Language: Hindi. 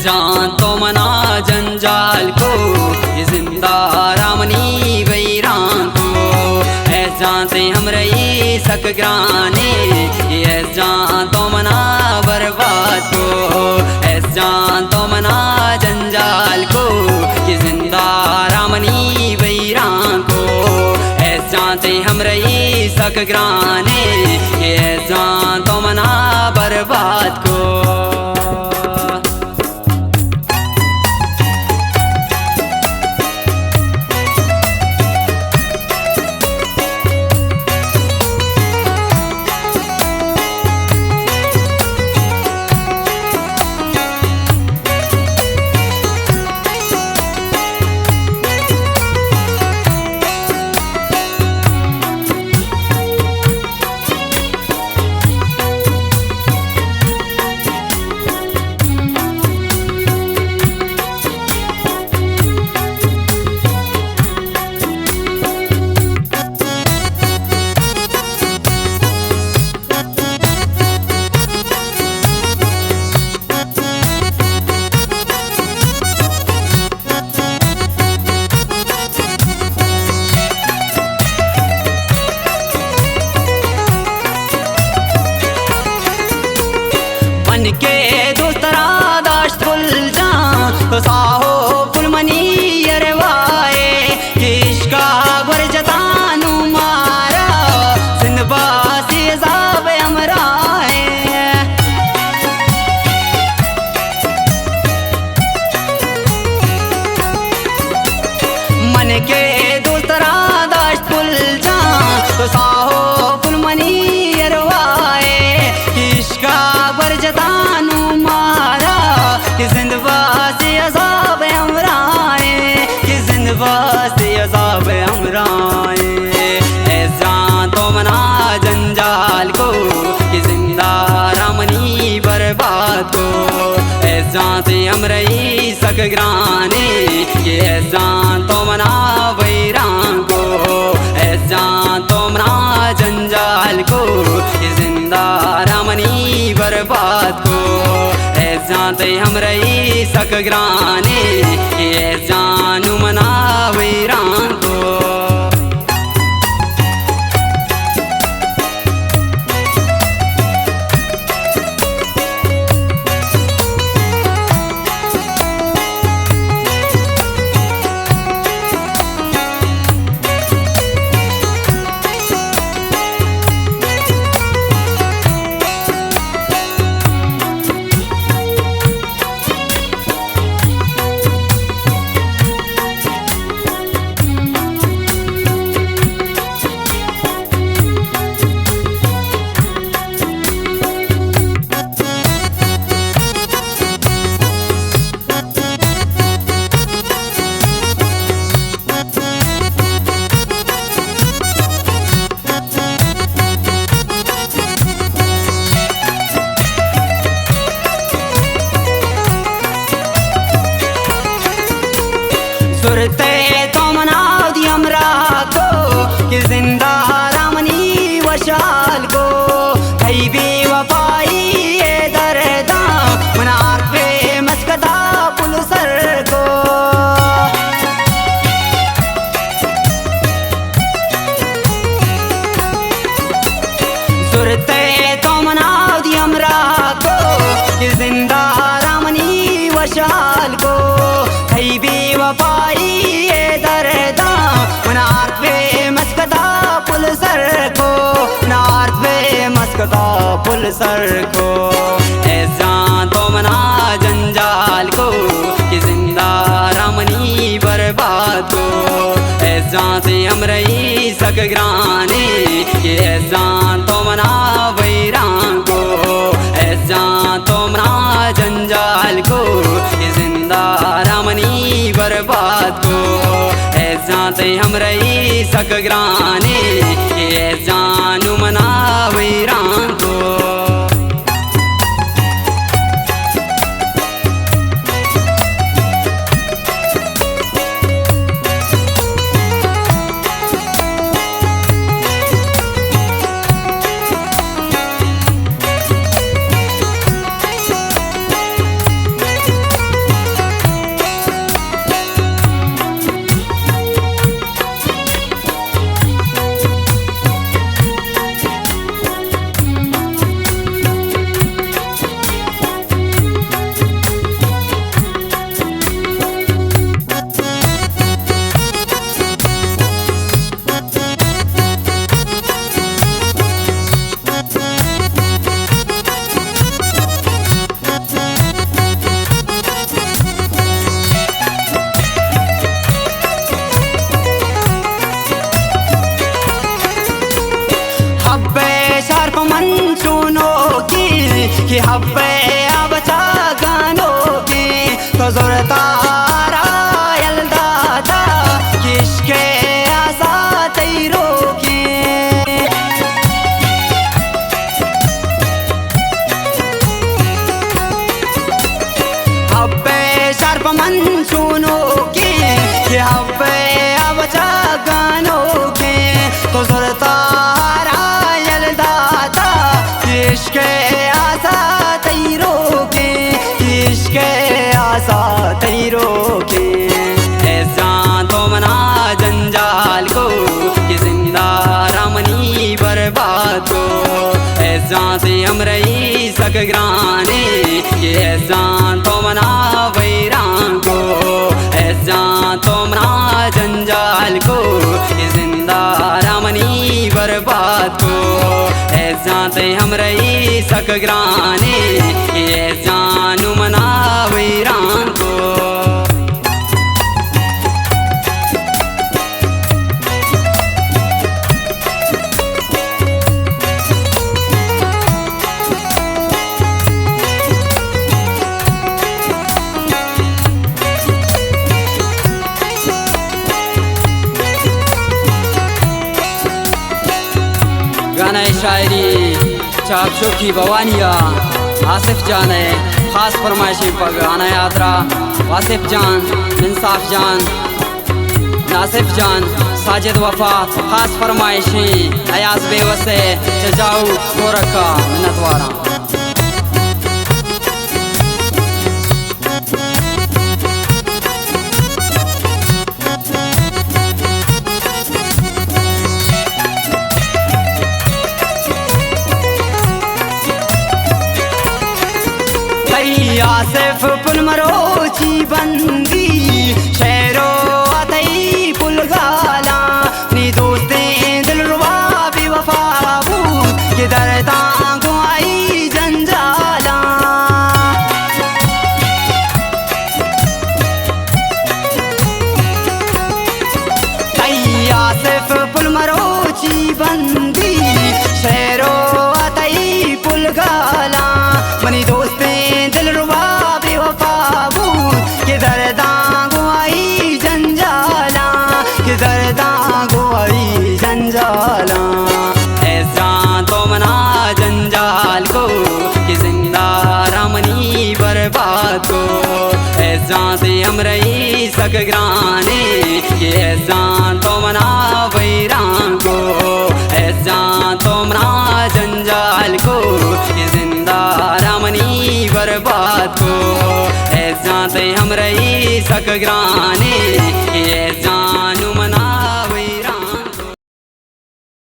जान तो मना जंजाल को, ये जिंदा रामनी वैरान को। है जान से हम रही सक ग्राने, ये जान तो मना बर्बाद को। है जान तो मना जंजाल को, ये जिंदा रामनी वैरान को। है जान से हम रही सक ग्राने, ये जान तो मना बर्बाद को। के दोस्तरा दाश्त फुल जा तो साहो फुलमनी यरवाए, किश्का गर जतानु मारा सिंधबासी जाब अमराए। मन के दोस्तरा दाश्त फुल जा तो साहो फुलमनी यरवाए, किश्का गर जतानु मारा कि जिंदबासी अज़ाब अमराए, कि जिंदबासी अज़ाब अमराए। ऐ जान तो मना जंजाल को, कि जिंदा रामनी बर्बाद को। ऐ जान से हम रही सक ग्राने, कि ऐ जान तो मना वैरान को। ऐ जान तो मना जंजाल को, कि जिंदा रामनी बर्बाद को। ऐ जान ते हम रही सक ग्राने, ऐ जानू मना वैरान को। सुरते तो मनाओ दी हमरा को, कि जिंदा रामनी वशाल को। कई भी वफाई ये दर्दा मनार पे मस्कदा पुलसर को। सुरते तो मनाओ दी हमरा को, कि जिंदा रामनी वशाल को। कई भी वफाई ये दर्दा मनार पे मस्कदा पुलसर को, मनार पे मस्कदा पुलसर को। ऐ जान तो मना जंजाल को, कि जिंदा रामनी बर्बाद को। ऐ जान से हम रही सक ग्राने, कि ऐ जान तो मना वैरान को। ऐ जान तो मना जंजाल को, कि जिंदा रामनी बर्बाद को। ऐ जान ते हम रही सक ग्राने, ऐ जानू मना वैरान को। चुनो के ये हब्बे अब जागानो के तो सुरतारा यलदाता इश्क आसा तैरो के इश्क आसा तैरो के ऐसा तो मना जंजाल को ये जिंदा रामनी बर्बाद को ऐसा से हम रही सकग्राने ये ऐसा तो मना वैरान को ऐसा तो मना जंजाल को ये जिंदा रामनी बर्बाद को ऐसा से हम रही सकग्राने ये ऐसा नु मना वैरान को गाना शायरी चापशो की बवानिया आसिफ जान है खास फरमाइशी पर गाना यात्रा वासिफ जान इंसाफ जान नासिफ जान साजिद वफा खास फरमाइशी अयाज बेवसे चजाऊ गोरखा मिन्नतवारा आसिफ पुल मरोची बंदी शेरो अतई पुल गाला नी दोस्तें दिल रुबा भी वफाबू ये दर्दा को आई जंजाला आसिफ पुल मरोची बंदी शेरो अतई पुल गाला मनी दोस्तें दिल रुबा बेवफाबू के दर्दा गुआई जंजाला के दर्दा गुआई जंजाला ऐसा तो मना जंजाल को कि जिंदा रामनी बर्बाद को ऐसा से हम रही सकग्राने ये ऐसा तो मना वैरान को ऐसा तो मना जंजाल को कि जिंदा रामनी बर्बाद को ऐसा से हम रही सकग्राने